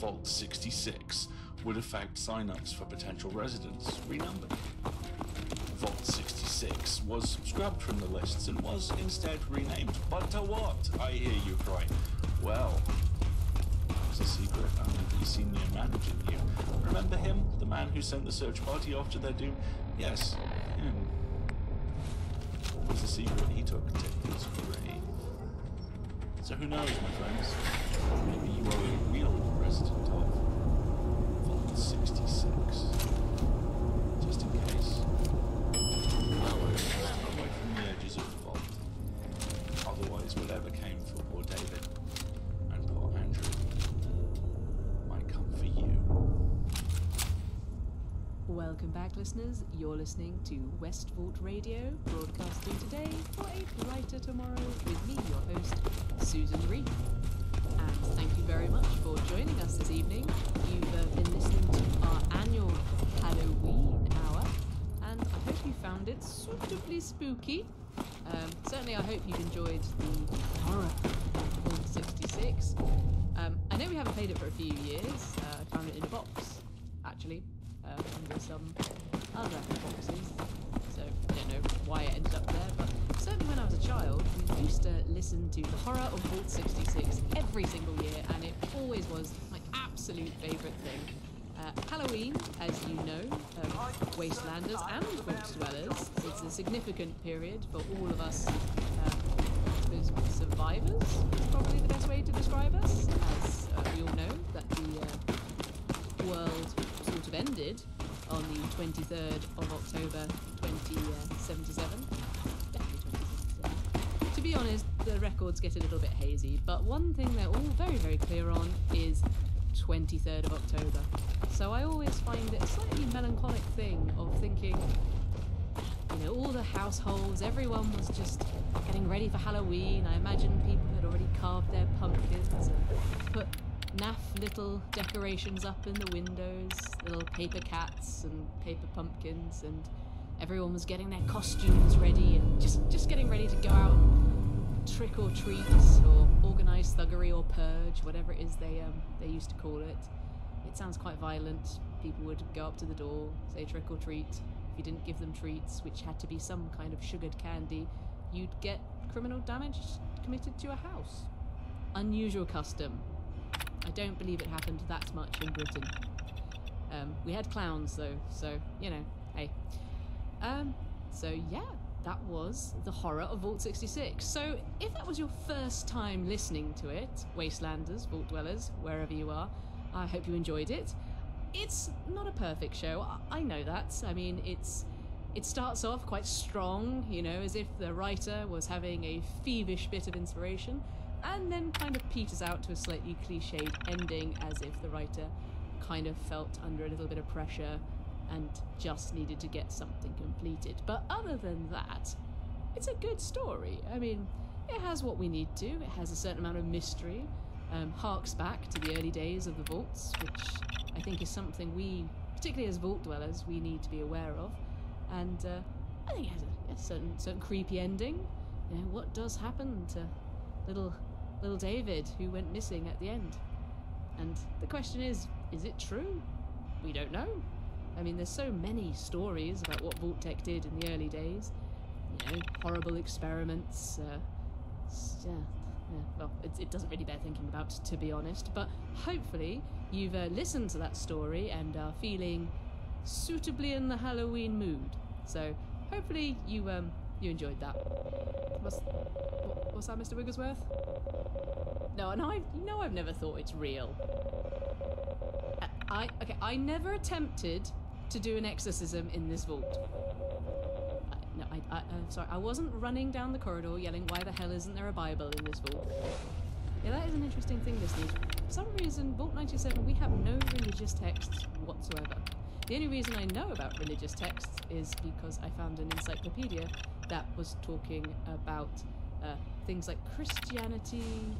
Vault 66 would affect sign-ups for potential residents renumbered. Vault 66 was scrubbed from the lists and was instead renamed. But to what, I hear you cry? Well, it's a secret only the senior manager knew. Remember him? The man who sent the search party off to their doom? Yes, him. It was a secret he took to his grave. So who knows, my friends? Maybe you are a real resident of Vault 66. Just in case. Away from the edges of the vault. Otherwise, whatever came for poor David and poor Andrew might come for you. Welcome back, listeners. You're listening to West Vault Radio, broadcasting today for a brighter tomorrow with me, your host, Susan Reed. And thank you very much for joining us this evening. You've been listening to our annual Halloween hour, and I hope you found it suitably spooky. Certainly I hope you've enjoyed the horror of Vault 66. I know we haven't played it for a few years. I found it in a box, actually, under some other boxes. So I don't know why it ended up there, but certainly when I was a child, we used to listen to the horror of Vault 66 every single year, and it always was my absolute favourite thing. Halloween, as you know, Wastelanders and Vault Dwellers, it's a significant period for all of us, I suppose, survivors is probably the best way to describe us, as we all know that the world sort of ended on the 23rd of October 2077. Definitely 2077. To be honest, the records get a little bit hazy, but one thing they're all very, very clear on is 23rd of October. So I always find it a slightly melancholic thing of thinking, you know, all the households, everyone was just getting ready for Halloween. I imagine people had already carved their pumpkins and put naff little decorations up in the windows, little paper cats and paper pumpkins, and everyone was getting their costumes ready and just getting ready to go out and trick or treat or organised thuggery or purge, whatever it is they used to call it. It sounds quite violent. People would go up to the door, say trick or treat. If you didn't give them treats, which had to be some kind of sugared candy, you'd get criminal damage committed to a house. Unusual custom. I don't believe it happened that much in Britain. We had clowns though, so, you know, hey. So yeah, that was the horror of Vault 66. So if that was your first time listening to it, Wastelanders, Vault Dwellers, wherever you are, I hope you enjoyed it. It's not a perfect show, I know that. I mean, it starts off quite strong, you know, as if the writer was having a thievish bit of inspiration, and then kind of peters out to a slightly cliched ending, as if the writer kind of felt under a little bit of pressure and just needed to get something completed. But other than that, it's a good story. I mean, it has what we need to. It has a certain amount of mystery, harks back to the early days of the vaults, which I think is something we, particularly as Vault Dwellers, we need to be aware of. And I think it has a certain creepy ending. You know, what does happen to little David, who went missing at the end? And the question is it true? We don't know. I mean, there's so many stories about what Vault-Tec did in the early days. You know, horrible experiments. Well, it doesn't really bear thinking about, to be honest. But hopefully you've listened to that story and are feeling suitably in the Halloween mood. So hopefully you enjoyed that. What's that, Mr. Wigglesworth? No, I've never thought it's real. I never attempted to do an exorcism in this vault. Sorry, I wasn't running down the corridor yelling, "Why the hell isn't there a Bible in this vault?" Yeah, that is an interesting thing, listeners. For some reason, Vault 97, we have no religious texts whatsoever. The only reason I know about religious texts is because I found an encyclopedia that was talking about things like Christianity,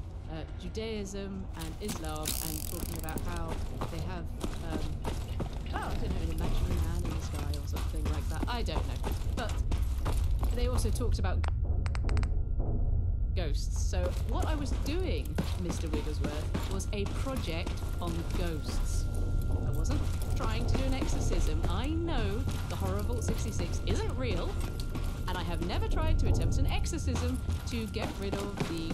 Judaism and Islam, and talking about how they have, I don't know, an imaginary man in the sky or something like that. I don't know. But they also talked about ghosts. So what I was doing, Mr. Wigglesworth, was a project on ghosts. I wasn't trying to do an exorcism. I know the horror of Vault 66 isn't real, and I have never tried to attempt an exorcism to get rid of the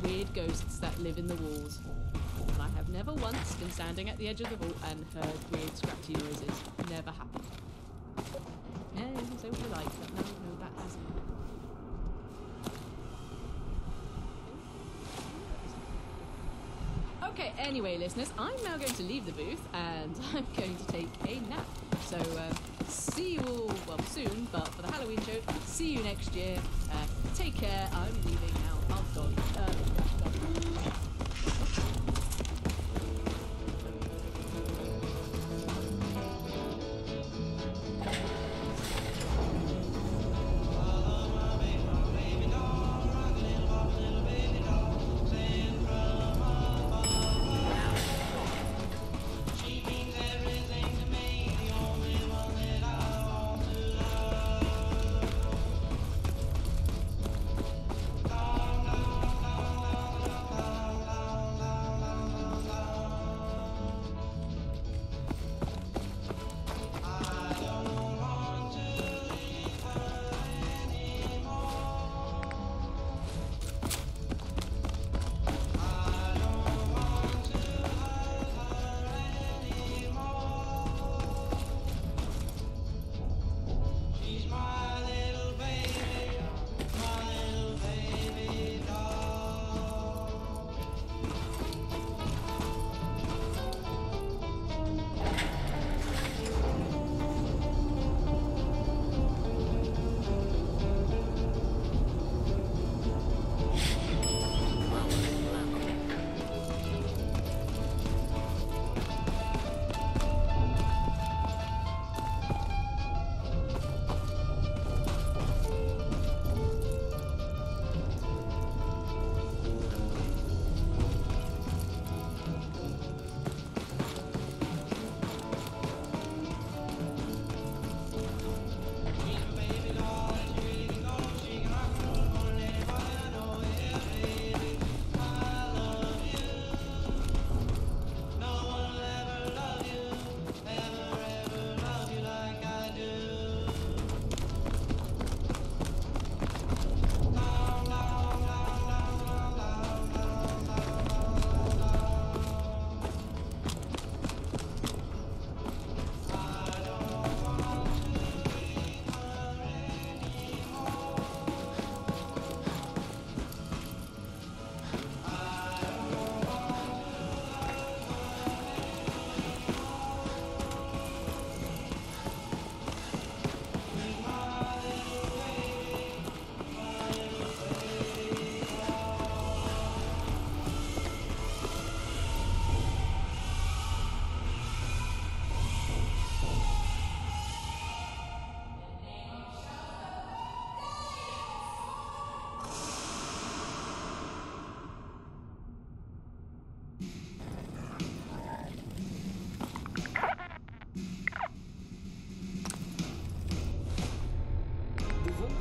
weird ghosts that live in the walls. And I have never once been standing at the edge of the vault and heard weird scratchy noises. Never happened. Yeah, you can say what you like, but no, that hasn't. Okay, anyway, listeners, I'm now going to leave the booth and I'm going to take a nap. So, see you all, well, soon, but for the Halloween show, see you next year. Take care. I'm leaving now. Oh, God.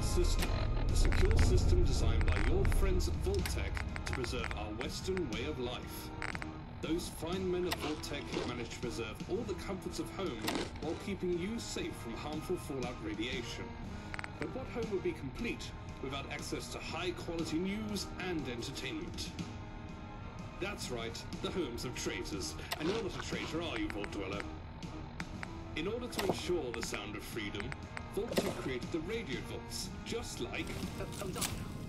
System, a secure system designed by your friends at Vault-Tec to preserve our Western way of life. Those fine men at Vault-Tec have managed to preserve all the comforts of home while keeping you safe from harmful fallout radiation. But what home would be complete without access to high-quality news and entertainment? That's right, the homes of traitors. And you're not a traitor, are you, Vault Dweller? In order to ensure the sound of freedom, Vault-Tec created the radio vaults, just like...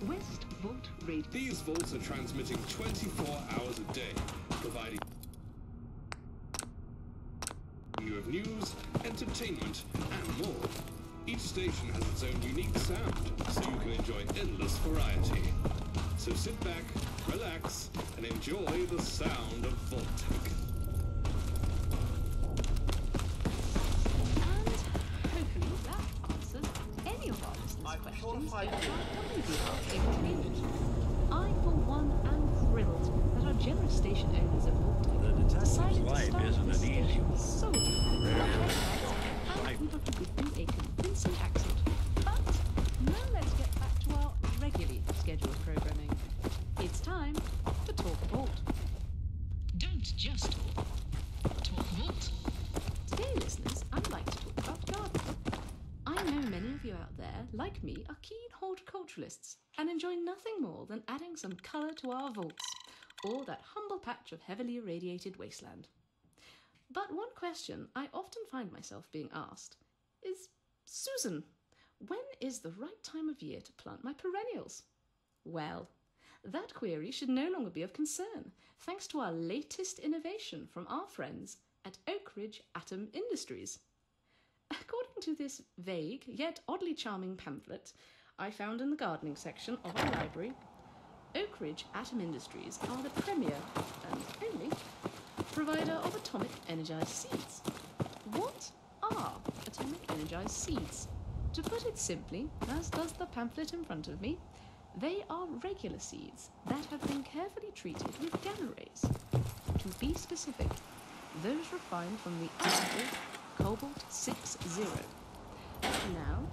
West Vault Radio. These vaults are transmitting 24 hours a day, providing you of news, entertainment, and more. Each station has its own unique sound, so you can enjoy endless variety. So sit back, relax, and enjoy the sound of Vault-Tec. I, for one, am thrilled that our generous station owners at Vault-Tec decided to start this station solely and people who could do a convincing accent. But now let's get back to our regularly scheduled programming. It's time to talk Vault. Don't just talk. there, like me, are keen horticulturalists and enjoy nothing more than adding some colour to our vaults, or that humble patch of heavily irradiated wasteland. But one question I often find myself being asked is, Susan, when is the right time of year to plant my perennials? Well, that query should no longer be of concern, thanks to our latest innovation from our friends at Oak Ridge Atom Industries. According to this vague yet oddly charming pamphlet I found in the gardening section of our library, Oak Ridge Atom Industries are the premier, and only, provider of atomic energized seeds. What are atomic energized seeds? To put it simply, as does the pamphlet in front of me, they are regular seeds that have been carefully treated with gamma rays. To be specific, those refined from the elemental cobalt-60. Now,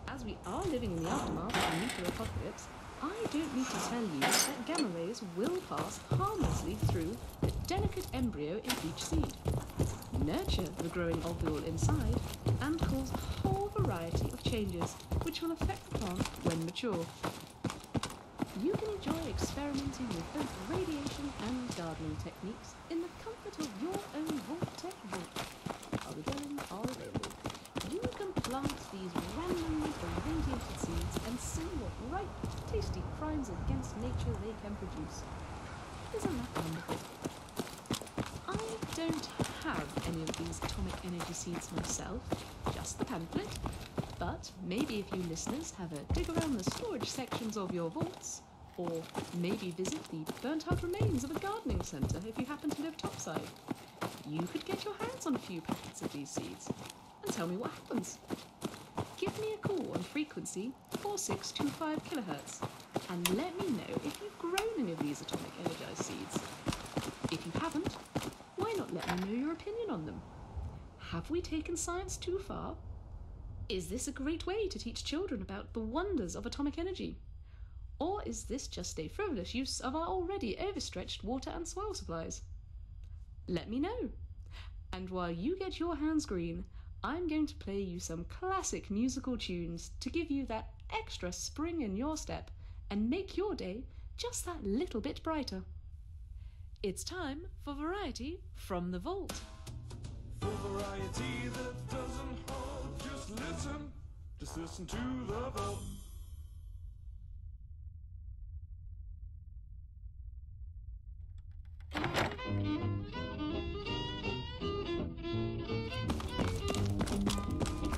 as we are living in the aftermath of a nuclear apocalypse, I don't need to tell you that gamma rays will pass harmlessly through the delicate embryo in each seed, nurture the growing ovule inside, and cause a whole variety of changes which will affect the plant when mature. You can enjoy experimenting with both radiation and gardening techniques in the comfort of your own VaultTec vault. Are we going? Are available. You can plant these randomly irradiated seeds and see what ripe, tasty crimes against nature they can produce. Isn't that wonderful? I don't have any of these atomic energy seeds myself, just the pamphlet, but maybe if you listeners have a dig around the storage sections of your vaults, or maybe visit the burnt-out remains of a gardening centre if you happen to live topside, you could get your hands on a few packets of these seeds and tell me what happens. Give me a call on frequency 4625 kHz and let me know if you've grown any of these atomic energized seeds. If you haven't, why not let me know your opinion on them? Have we taken science too far? Is this a great way to teach children about the wonders of atomic energy? Or is this just a frivolous use of our already overstretched water and soil supplies? Let me know. And while you get your hands green, I'm going to play you some classic musical tunes to give you that extra spring in your step and make your day just that little bit brighter. It's time for Variety from the Vault. For variety that doesn't hold, just listen to the Vault.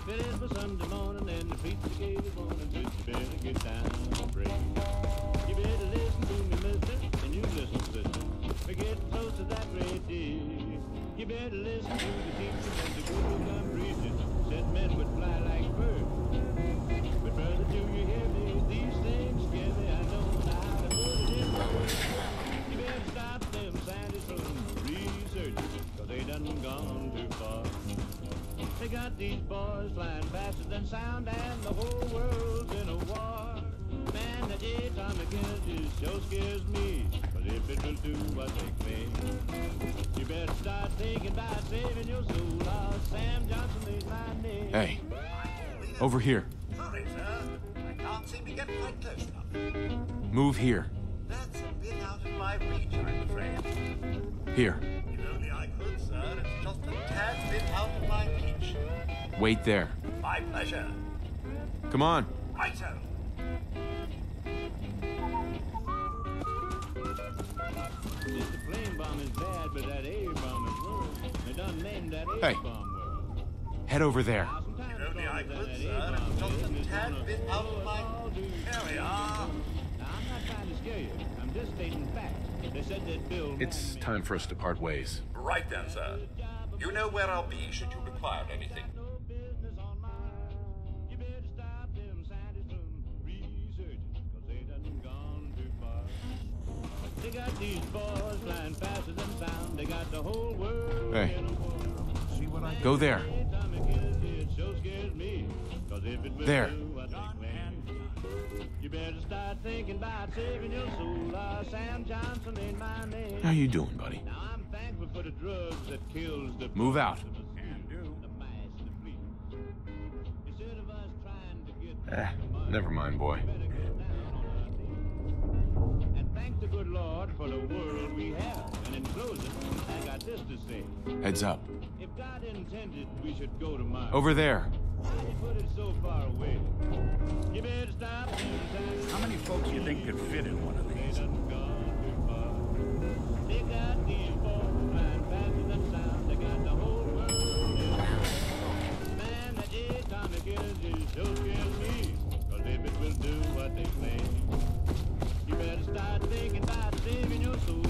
But it was Sunday morning and the preacher gave a warning, but you better get down and pray. You better listen to me, mister, and you listen, sister. We're getting close to that great day. You better listen to the teacher and the good come preaching. Said men would fly like birds. But brother, do you hear me? These things scare me. I know how to put it in words. You better stop them scientists from researching, 'cause they done gone too far. They got these boys flying faster than sound, and the whole world's in a war. Man, that atomic energy sure scares me, 'cause if it will do what they claim, you better start thinking about saving your soul. Oh, Sam Johnson is my name. Hey, over here. Sorry, sir. I can't seem to get quite close enough. Move here. That's a bit out of my reach, I'm afraid. Here. If only I could, sir. It's just a tad bit out of my reach. Wait there. My pleasure. Come on. Righto. Just the flame bomb is bad, but that A-bomb is worse. They done named that Hey. A-bomb worse. Head over there. If only I could, sir. It's just a tad bit out of my... There we are. Now, I'm not trying to scare you. I'm just stating facts. They said that Bill... It's time for us to part ways. Right then, sir. You know where I'll be should you require anything. No business on mine. You better stop them scientists from researching, 'cause they done gone too far. They got these boys flying faster than sound. They got the whole world Hey. in a war. See what I... Go there. Atomic energy, it sure scares me, 'cause if it will There. do what they claim, you better start thinking about saving your soul. Sam Johnson ain't my name. How you doing, buddy? Now I'm thankful for the drugs that kills the Move out. the mice and the fleas. Instead of us trying to get Never mind, boy. And thank the good Lord for the world we have. And in closing, I got this to say. Heads up. If God intended we should go to Mars, Over there. why did he put it so far away? You better stop. How many folks do you think could fit in one of these? They got the informed flying faster than sound. They got the whole world. Man, that atomic energy sure scares me. 'Cause if it will do what they claim, you better start thinking about saving your soul.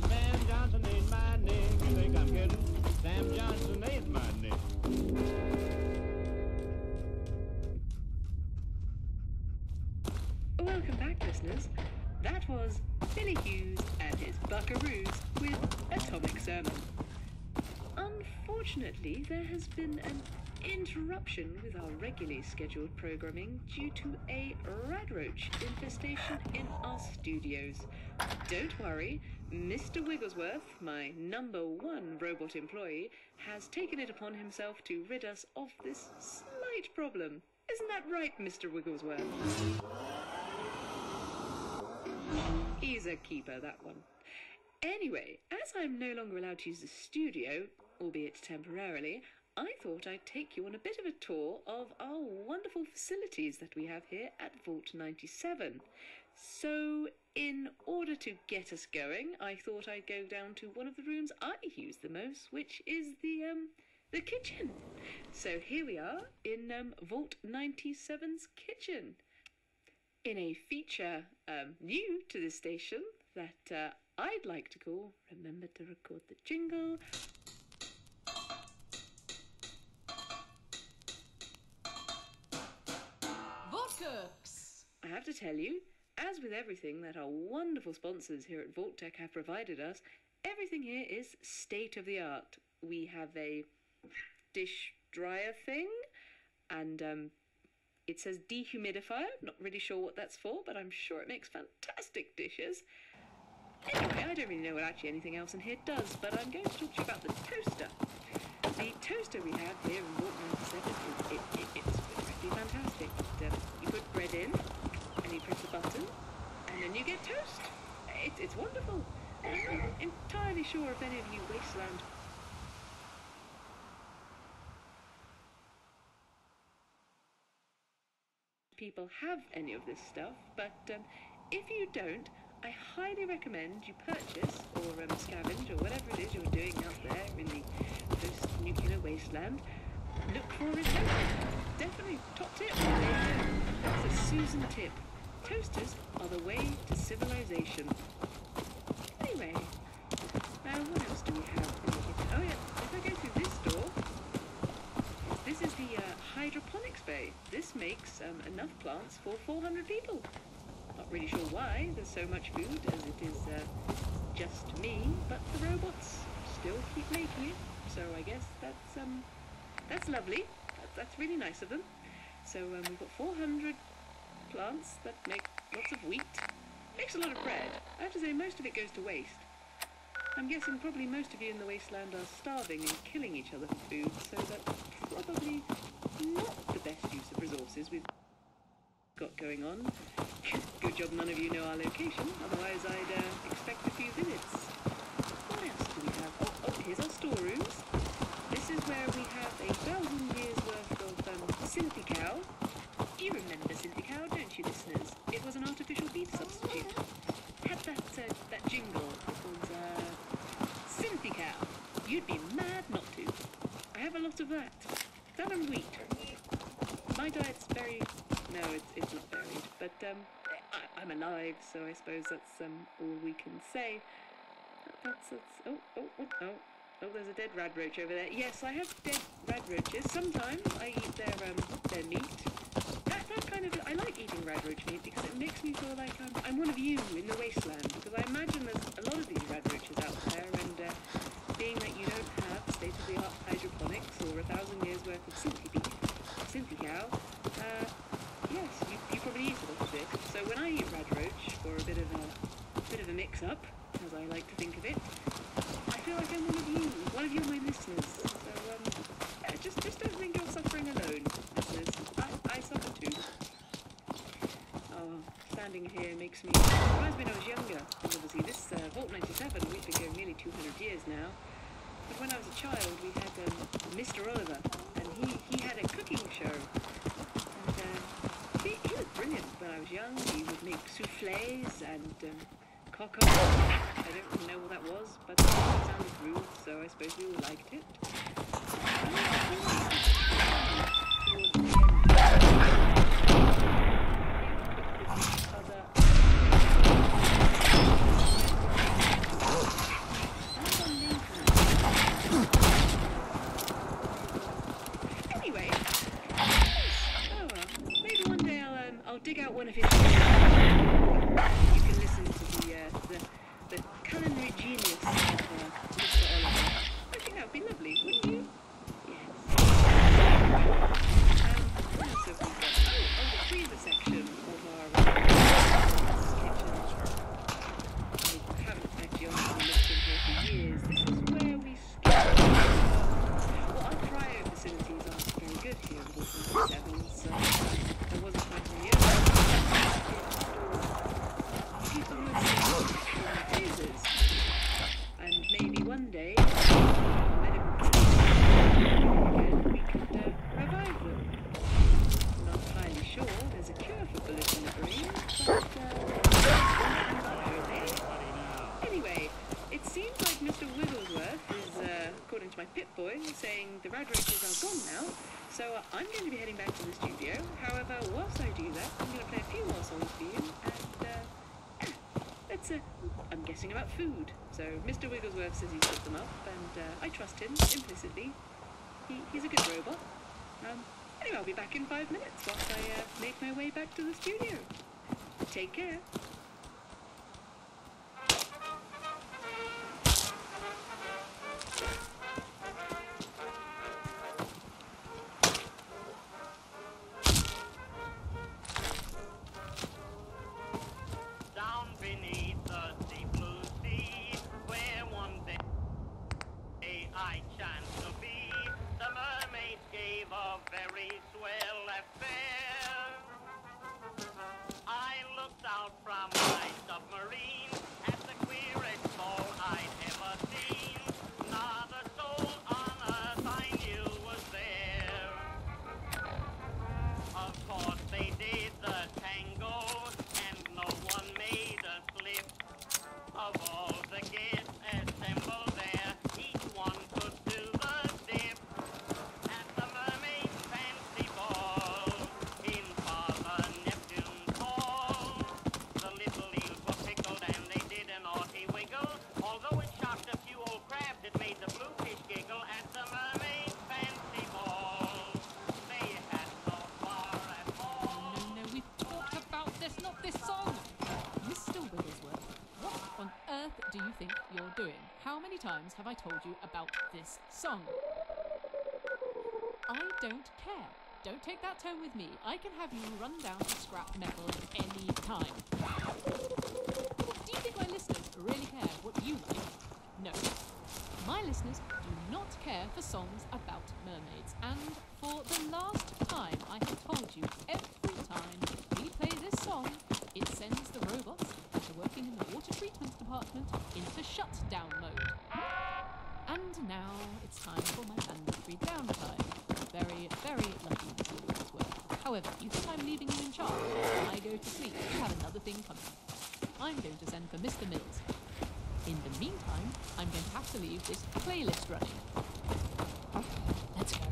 Sam Johnson ain't my name. You think I'm kidding? Sam Johnson ain't my name. Welcome back, listeners. That was Billy Hughes and his Buckaroos with Atomic Sermon. Unfortunately, there has been an interruption with our regularly scheduled programming due to a radroach infestation in our studios. Don't worry, Mr. Wigglesworth, my #1 robot employee, has taken it upon himself to rid us of this slight problem. Isn't that right, Mr. Wigglesworth? He's a keeper, that one. Anyway, as I'm no longer allowed to use the studio, albeit temporarily, I thought I'd take you on a bit of a tour of our wonderful facilities that we have here at Vault 97. So, in order to get us going, I thought I'd go down to one of the rooms I use the most, which is the kitchen. So here we are in Vault 97's kitchen. In a feature new to this station that I'd like to call, remember to record the jingle, Vault Cooks! I have to tell you, as with everything that our wonderful sponsors here at Vault-Tec have provided us, everything here is state-of-the-art. We have a dish dryer thing, and it says dehumidifier. Not really sure what that's for, but I'm sure it makes fantastic dishes. Anyway, I don't really know what actually anything else in here does, but I'm going to talk to you about the toaster. The toaster we have here in Vault 97, it's pretty fantastic. You put bread in, and you press a button, and then you get toast. It's wonderful. I'm not entirely sure if any of you Wasteland people have any of this stuff, but if you don't, I highly recommend you purchase or scavenge or whatever it is you're doing out there in the post-nuclear wasteland. Look for a toaster. Definitely top tip. That's a Susan tip. Toasters are the way to civilization. Anyway, what else do we have in the kitchen? Oh yeah, if I go through this door, this is the hydroponics bay. This makes enough plants for 400 people. Not really sure why there's so much food, as it is just me, but the robots still keep making it. So I guess that's lovely. That's really nice of them. So we've got 400 plants that make lots of wheat. Makes a lot of bread. I have to say most of it goes to waste. I'm guessing probably most of you in the wasteland are starving and killing each other for food, so that's probably not the best use of resources we've got going on. Good job none of you know our location, otherwise I'd expect a few visits. What else do we have? Oh, here's our storerooms. This is where we have 1,000 years worth of Synthi-Cow. You remember Synthi-Cow, don't you, listeners? It was an artificial beef substitute. Had that jingle. It was Synthi-Cow. You'd be mad not to. I have a lot of that. That and wheat. My diet's very... No, it's not varied, but I'm alive, so I suppose that's all we can say. Oh, there's a dead radroach over there. Yes, I have dead radroaches. Sometimes I eat their meat. That kind of... I like eating radroach meat because it makes me feel like I'm one of you in the wasteland, because I imagine there's a lot of these radroaches out there, and being that you don't have state-of-the-art hydroponics or 1,000 years worth of Synthi-Cow, yes, you probably eat a lot of it. So when I eat radroach for a bit of a mix-up, as I like to think of it, I feel like I'm one of you, my listeners. So just don't think you're suffering alone, listeners. I suffer too. child, we had Mr. Oliver, and he had a cooking show. And he was brilliant when I was young. He would make soufflés and cockles. I don't really know what that was, but it sounded rude, so I suppose we all liked it. Anyway, maybe one day I'll dig out one of his shows. You can listen to the culinary genius of Mr. Oliver. I think that would be lovely, wouldn't you? Yes. What else have we got? Oh, the freezer section of our kitchen. I haven't actually honestly looked in here for years. This is where we start. Well, our cryo facilities aren't very good here in Wolfenstein 7, so there wasn't quite a year. People who have phases, and maybe one day we could revive them. Not entirely sure there's a cure for bullets in the brain, but anyway, it seems like Mr. Wigglesworth is, according to my Pip-Boy, saying the Radrakers are gone now, so I'm going to be heading back to the studio. However, whilst I do that, I'm going to play a few more songs for you, and let's, I'm guessing about food. So Mr. Wigglesworth says he's put them up, and I trust him implicitly. He's a good robot. Anyway, I'll be back in 5 minutes whilst I make my way back to the studio. Take care. Down beneath the deep blue sea, where one day I chanced to be, the mermaids gave a very swell affair. I looked out from my submarine at the queerest ball I'd ever seen. Not a soul on earth I knew was there. Of course they did the tango, and no one made a slip. Of all the guests assembled there, each one could do the dip. At the mermaid's fancy ball, in Father Neptune's hall, the little eels were pickled and they did a naughty wiggle. Although it shocked a few old crabs, it made the bluefish giggle. At the mermaid's fancy ball, they had no bar at all. No, we've talked about this, not this song! Mr. Wigglesworth, what on earth do you think you're doing? How many times have I told you about this song? I don't care. Don't take that tone with me. I can have you run down to scrap metal at any time. Do you think my listeners really care what you like? No. My listeners do not care for songs about mermaids, and for the last time I have told you, every time we play this song, it sends the robots that are working in the water treatment department into shutdown mode. And now it's time for my mandatory downtime. Very, very lucky Mr. Wigglesworth. However, you think I'm leaving you in charge? When I go to sleep, you have another thing coming. I'm going to send for Mr. Mills. In the meantime, I'm going to have to leave this playlist running. Let's go.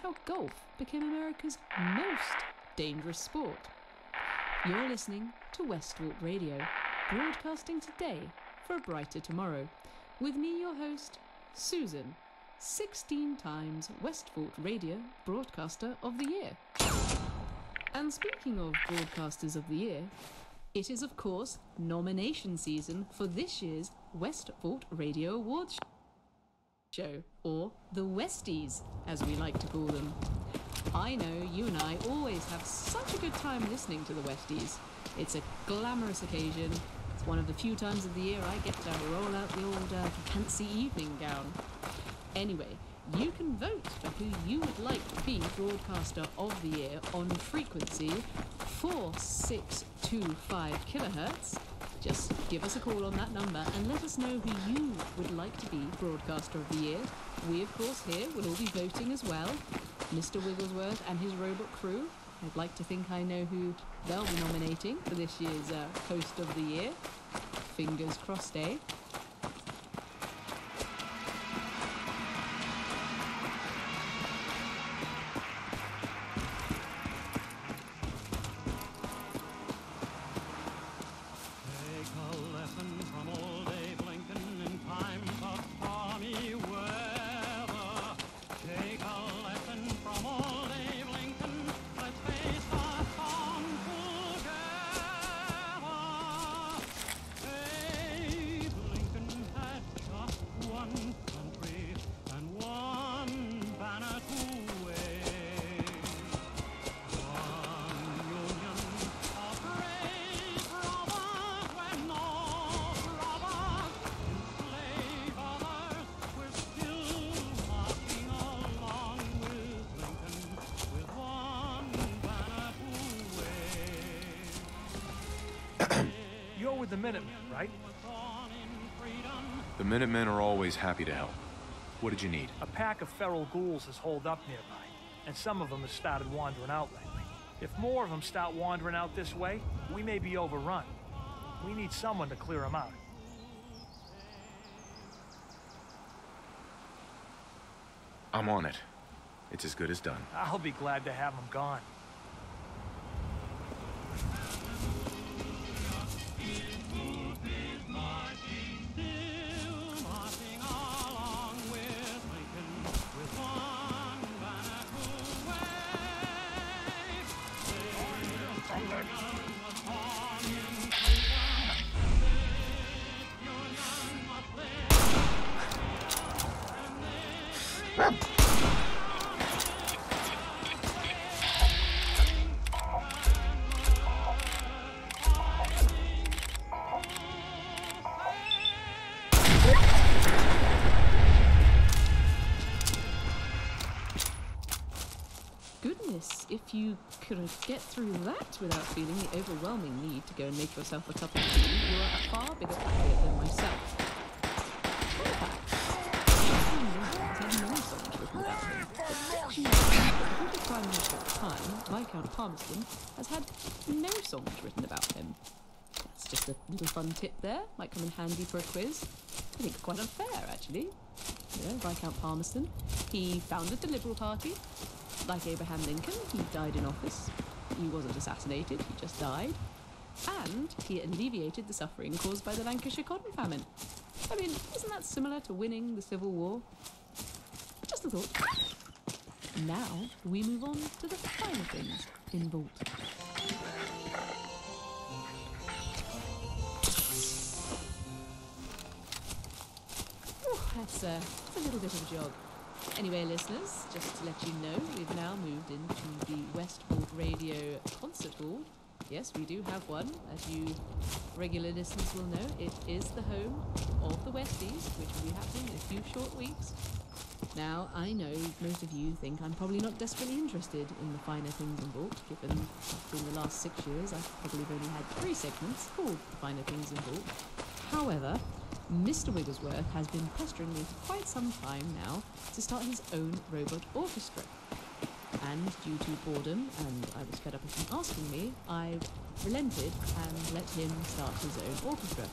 how golf became America's most dangerous sport. You're listening to Westvault Radio, broadcasting today for a brighter tomorrow, with me, your host, Susan, 16 times Westvault Radio Broadcaster of the Year. And speaking of Broadcasters of the Year, it is of course nomination season for this year's Westvault Radio Awards show, or the Westies, as we like to call them. I know you and I always have such a good time listening to the Westies. It's a glamorous occasion. It's one of the few times of the year I get to roll out the old fancy evening gown. Anyway, you can vote for who you would like to be Broadcaster of the Year on frequency 4625 kilohertz. Just give us a call on that number and let us know who you would like to be Broadcaster of the Year. We, of course, here will all be voting as well. Mr. Wigglesworth and his robot crew. I'd like to think I know who they'll be nominating for this year's Host of the Year. Fingers crossed, eh? You're with the Minutemen, right? The Minutemen are always happy to help. What did you need? A pack of feral ghouls has holed up nearby, and some of them have started wandering out lately. If more of them start wandering out this way, we may be overrun. We need someone to clear them out. I'm on it. It's as good as done. I'll be glad to have them gone. Goodness, if you could get through that without feeling the overwhelming need to go and make yourself a cup of tea, you're a far bigger patriot than myself. In fact, has had many songs written about him, but did you know that the British Prime Minister at the time, Viscount Palmerston, has had no songs written about him? That's just a little fun tip there, might come in handy for a quiz. I think quite unfair, actually. You know, Viscount Palmerston, he founded the Liberal Party. Like Abraham Lincoln, he died in office. He wasn't assassinated, he just died. And he alleviated the suffering caused by the Lancashire cotton famine. I mean, isn't that similar to winning the Civil War? Just a thought. Now, we move on to the finer things in Vault. That's a little bit of a jog. Anyway, listeners, just to let you know, we've now moved into the Westvault Radio Concert Hall. Yes, we do have one. As you regular listeners will know, it is the home of the Westies, which will be happening in a few short weeks. Now, I know most of you think I'm probably not desperately interested in the finer things in Vault, given in the last 6 years I've probably only had 3 segments called the finer things in Vault. However, Mr. Wigglesworth has been pestering me for quite some time now to start his own robot orchestra. And due to boredom, and I was fed up with him asking me, I've relented and let him start his own orchestra.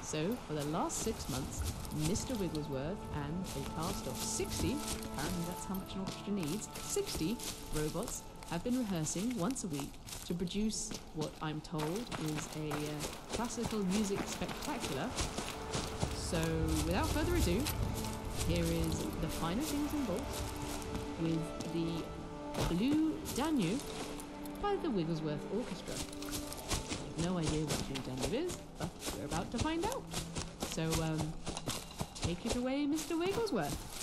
So, for the last 6 months, Mr. Wigglesworth and a cast of 60, apparently that's how much an orchestra needs, 60 robots have been rehearsing once a week to produce what I'm told is a classical music spectacular. So, without further ado, here is the finer things in Vault with the Blue Danube by the Wigglesworth Orchestra. No idea what Blue Danube is, but we're about to find out. So, take it away, Mr. Wigglesworth.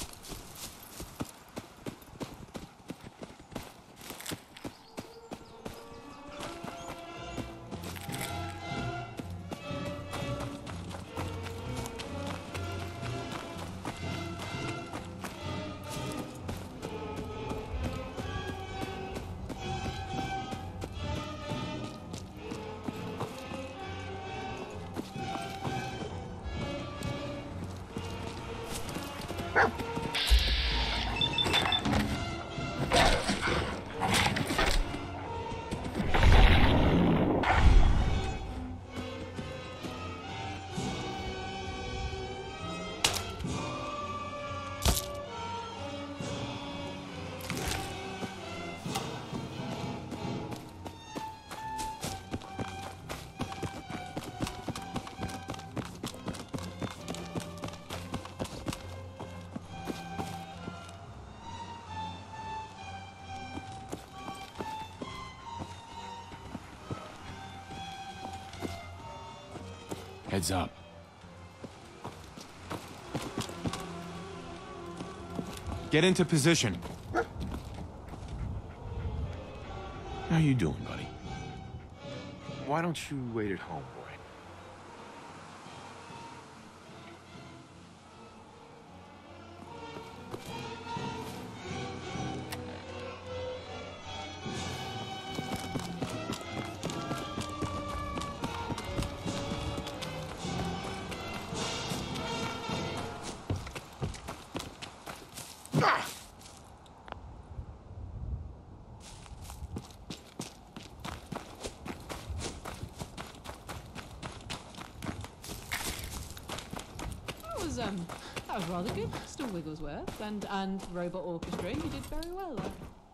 Heads up. Get into position. How you doing, buddy? Why don't you wait at home, boy? That was rather good, Mr. Wigglesworth, and Robot Orchestra. You did very well.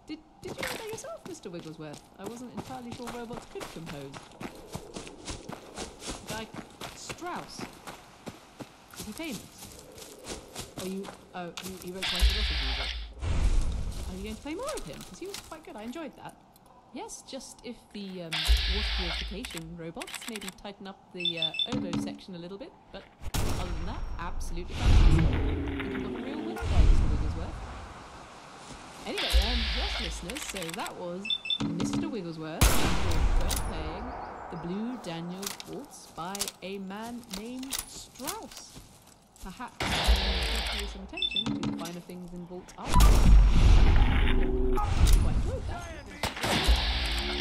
Did you know that yourself, Mr. Wigglesworth? I wasn't entirely sure robots could compose. Like Strauss. Is he famous? He wrote quite a lot of music. Are you going to play more of him? Because he was quite good. I enjoyed that. Yes, just if the water purification robots maybe tighten up the oboe section a little bit, but other than that, absolutely fantastic. You've got a real winner there, Mr. Wigglesworth. Anyway, yes, listeners, so that was Mr. Wigglesworth playing the Blue Danube Waltz by a man named Strauss. Perhaps pay some attention to the finer things in Vault art. Quite enjoyed that.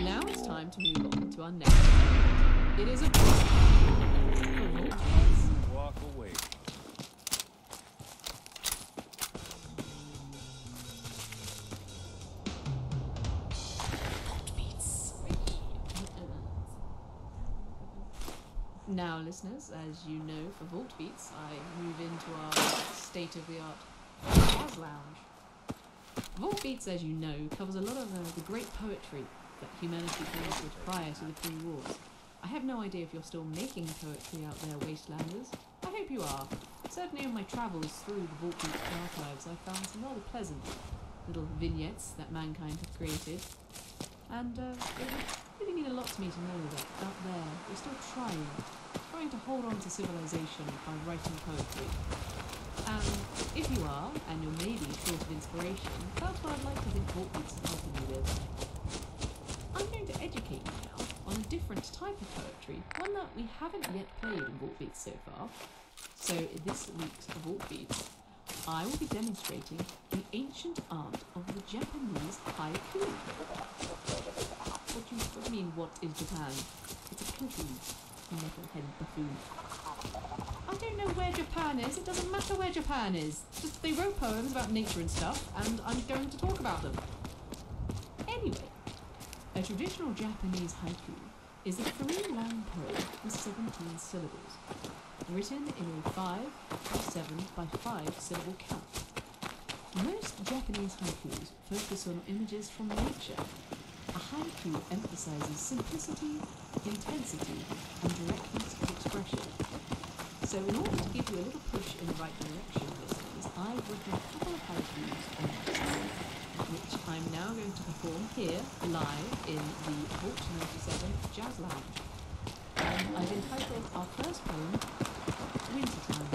Now it's time to move on to our next one. It is a Vault. Walk away. Now, listeners, as you know, for Vault Beats, I move into our state-of-the-art jazz lounge. Vault Beats, as you know, covers a lot of the great poetry that humanity created prior to the pre-wars. I have no idea if you're still making poetry out there, Wastelanders. I hope you are. Certainly on my travels through the Vault Beats archives, I found some rather pleasant little vignettes that mankind had created. And it would really mean a lot to me to know that out there, we're still trying to hold on to civilization by writing poetry. And if you are, and you're maybe short of inspiration, that's what I'd like to think Vault Beats is helping you with. I'm going to educate you now on a different type of poetry, one that we haven't yet played in Vault Beats so far. So this week's Vault Beats, I will be demonstrating the ancient art of the Japanese haiku. What do you mean, what is Japan? It's a country, you metalhead buffoon. I don't know where Japan is. It doesn't matter where Japan is. Just they wrote poems about nature and stuff, and I'm going to talk about them. Anyway, a traditional Japanese haiku is a 3-line poem with 17 syllables. written in a 5 by 7 by 5 syllable count. Most Japanese haikus focus on images from nature. A haiku emphasizes simplicity, intensity, and directness of expression. So in order to give you a little push in the right direction, listeners, I've written a couple of haikus on my song, which I'm now going to perform here, live, in the Vault 97 Jazz Lounge. I've entitled our first poem, Wintertime.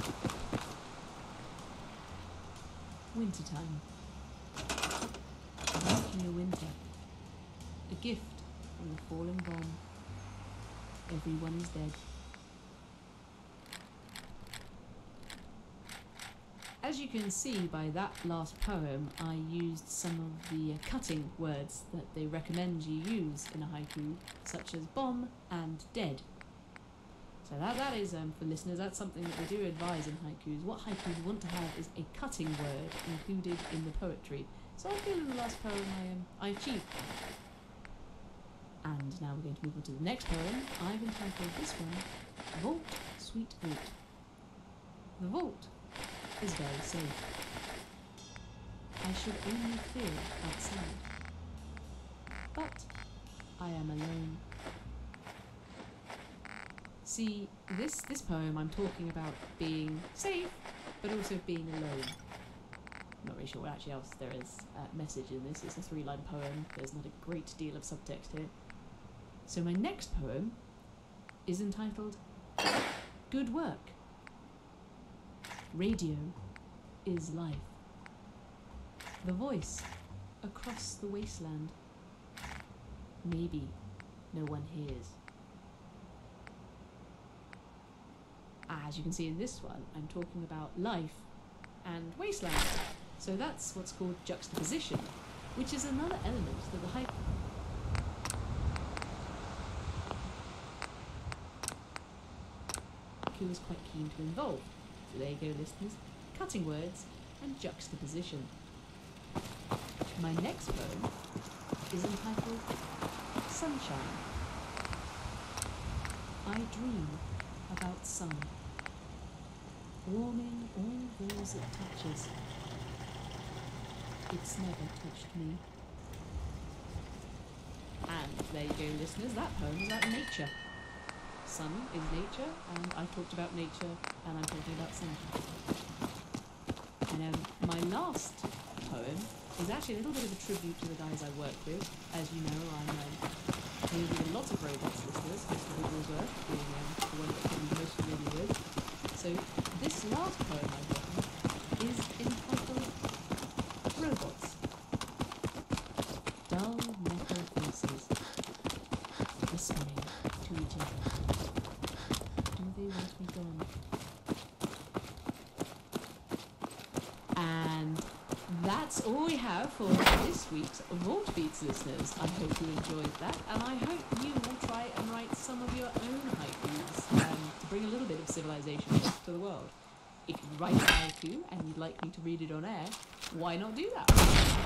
Wintertime. Nuclear winter. A gift from the falling bomb. Everyone is dead. As you can see by that last poem, I used some of the cutting words that they recommend you use in a haiku, such as bomb and dead. So that is, for listeners, that's something that they do advise in haikus. What haikus want to have is a cutting word included in the poetry. So I feel in the last poem I achieved that. And now we're going to move on to the next poem. I've entitled this one, Vault, Sweet Vault. The vault is very safe. I should only fear outside. But I am alone. See, this poem I'm talking about being safe, but also being alone. I'm not really sure what actually else there is message in this. It's a 3-line poem. There's not a great deal of subtext here. So my next poem is entitled Good Work. Radio is life. The voice across the wasteland. Maybe no one hears. As you can see in this one, I'm talking about life and wasteland. So that's what's called juxtaposition, which is another element that the haiku was quite keen to involve. So there you go, listeners. Cutting words and juxtaposition. My next poem is entitled Sunshine. I dream about sun, warming all those it touches. It's never touched me. And there you go, listeners. That poem is about nature. Sun is nature, and I talked about nature, and I'm talking about sunshine. And my last poem is actually a little bit of a tribute to the guys I work with. As you know, I'm dealing with lots of robots, listeners, Mr. Wigglesworth being the one that I'm most familiar with. So this last poem I've written is entitled Robots. Dull metal faces, whispering to each other. Do they want me gone? And that's all we have for this week's Vault Beats, listeners. I hope you enjoyed that, and I hope you will try and write some of your own haikus to bring a little bit of civilization to the world. If you write a haiku and you'd like me to read it on air, why not do that?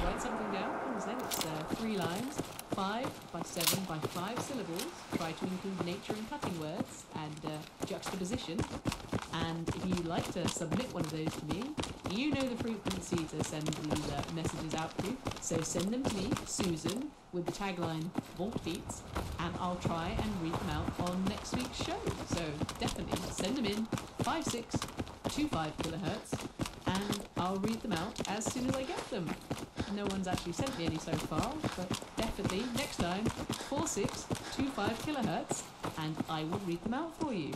Write something down. As I said, it's 3 lines, 5 by 7 by 5 syllables. Try to include nature and cutting words and juxtaposition. And if you'd like to submit one of those to me, you know the frequency to send these messages out to. So send them to me, Susan, with the tagline Vault Beats, and I'll try and read them out on next week's show. So definitely send them in, 5625 kilohertz, and I'll read them out as soon as I get them. No one's actually sent me any so far, but definitely next time, 4625 kilohertz, and I will read them out for you.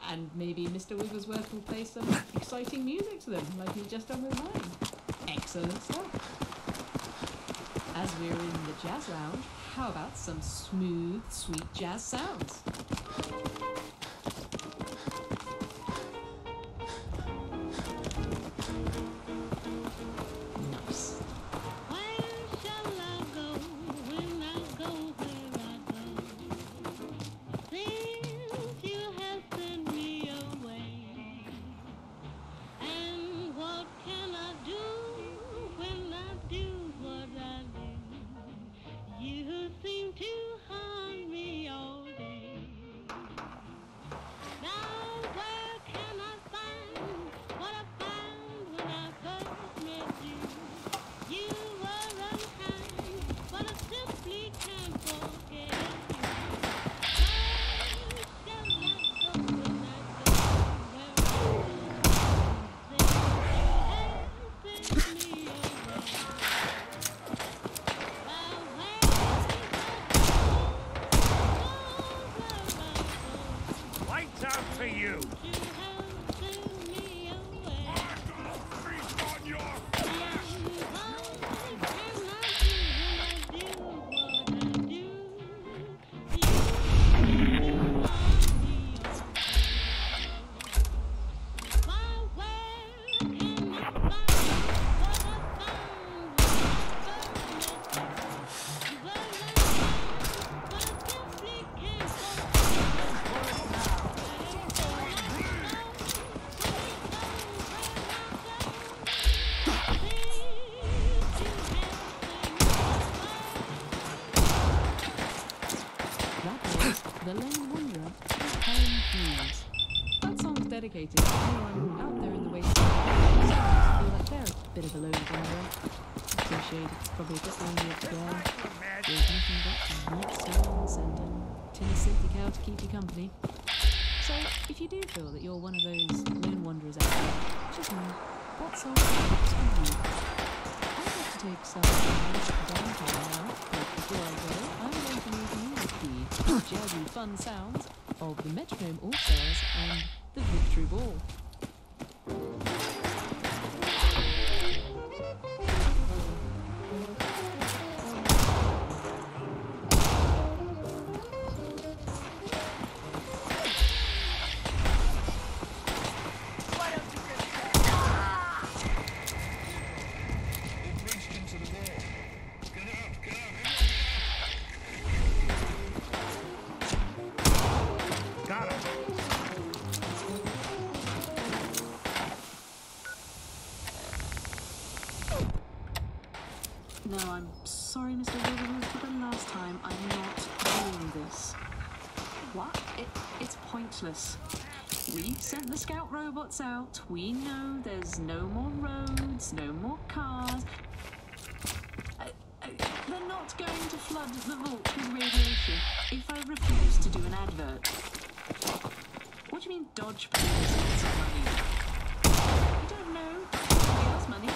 And maybe Mr. Wigglesworth will play some exciting music to them, like he's just done with mine. Excellent stuff. As we're in the Jazz Lounge, how about some smooth, sweet jazz sounds? Nice. You seem to haunt me all day. up to you. The Lone Wanderer by Helen Hughes. That song's dedicated to anyone out there in the wasteland who feel like they're a bit of a lone wanderer. Appreciate it's probably just lonely up there. There's nothing but night sounds and a tin of Cynthia cow to keep you company. So, if you do feel that you're one of those lone wanderers out there, just know that song is to you. I'd like to take some downtime now, but before I go, I'm going to leave you with the jazzy fun sounds of the Metronome All-Stars and the Victory Ball. No, I'm sorry, Mr. Wilderwood, for the last time, I'm not doing this. What? It's pointless. We've sent the scout robots out. We know there's no more roads, no more cars. They're not going to flood the vault with radiation if I refuse to do an advert. What do you mean Dodge pays some money? I don't know. Somebody else money.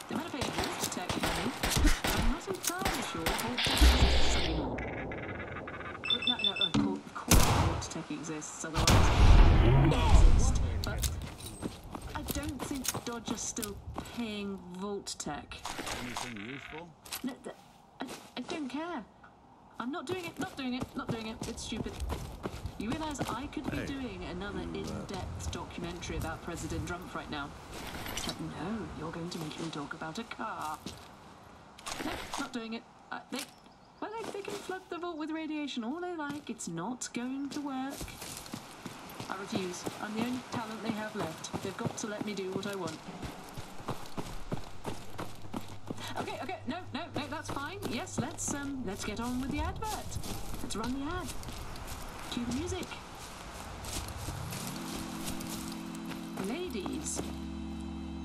They might have paid Vault Tech money. I'm not entirely sure Vault Tech exists anymore. No, of course Vault Tech exists, otherwise it exist. But I don't think Dodge are still paying Vault Tech. Anything useful? No, I don't care. I'm not doing it. It's stupid. You realise I could be doing another in-depth documentary about President Trump right now. But no, you're going to make me talk about a car. No, not doing it. They can flood the vault with radiation all they like. It's not going to work. I refuse. I'm the only talent they have left. They've got to let me do what I want. Okay, no, that's fine. Yes, let's get on with the advert. Let's run the ad. Cue the music. Ladies,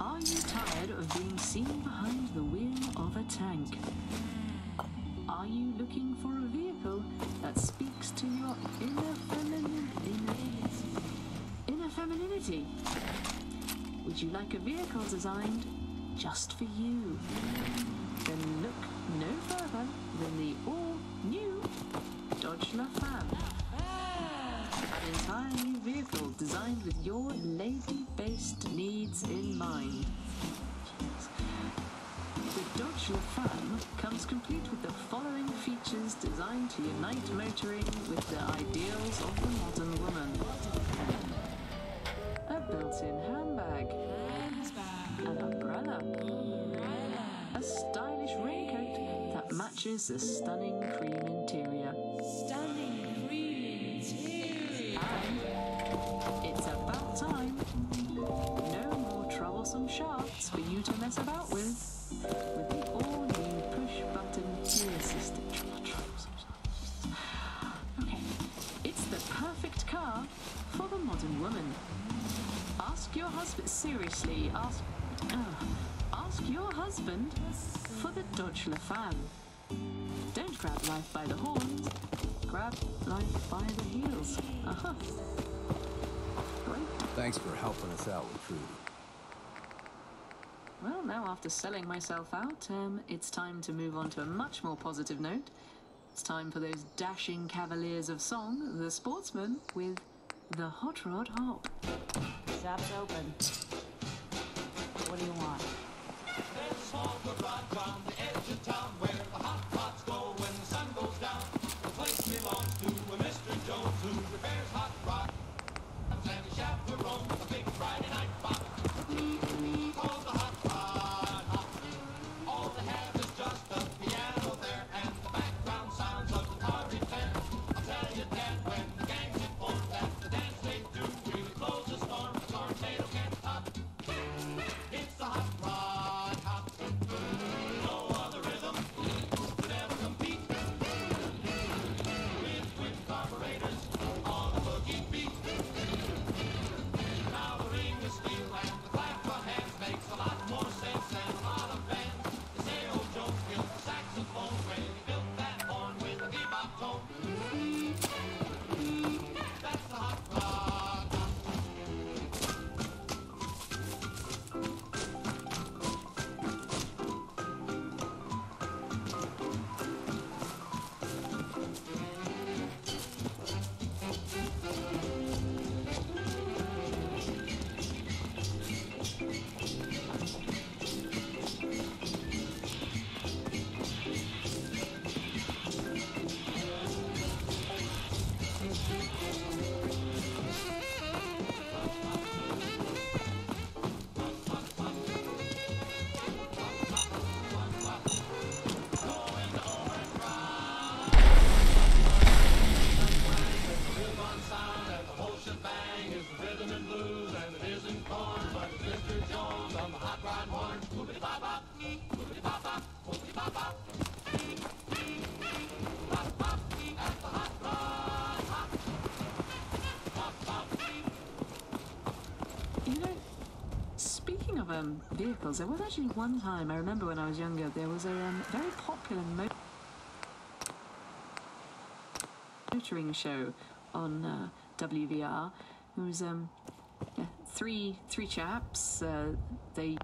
are you tired of being seen behind the wheel of a tank? Are you looking for a vehicle that speaks to your inner femininity? Would you like a vehicle designed just for you? Then look no further than the all-new Dodge La Femme. An entire new vehicle designed with your lady-based needs in mind. The Dodge La Femme comes complete with the following features designed to unite motoring with the ideals of the modern woman. A built-in handbag. An umbrella. A stylish raincoat that matches the stunning cream interior. And it's about time. No more troublesome shafts for you to mess about with the all-new push-button gear system. Okay, it's the perfect car for the modern woman. Ask your husband, seriously, ask your husband for the Dodge La Femme. Don't grab life by the horns, grab life by the heels. Great. Thanks for helping us out with Trudy. Well, now after selling myself out, it's time to move on to a much more positive note. It's time for those dashing cavaliers of song, the Sportsmen, with The Hot Rod Hop. Shop's open. What do you want? There's a small good rod round the edge of town where the hot rods go when the sun goes down. The place belongs to a Mr. Jones who repairs hot rods and he chaperones a big Friday night box called the Hot Rod Hop. All they have is just a piano there and the background sounds of the tardy band. I'll tell you, Dad, when the gang's informed that the dance they do really blows a storm, the tornado can't stop. It's the Hot Rod Hop. No other rhythm could ever compete with twin carburetors on a boogie beat. Now the ring is steel and the clap of hands makes a lot more sense than a lot of bands. They say old Jones built the saxophone when he built that horn with a bebop tone. That's the Hot Rod Hop. You know, speaking of vehicles, there was actually one time, I remember when I was younger, there was a very popular motoring show on WVR. It was yeah, three chaps. They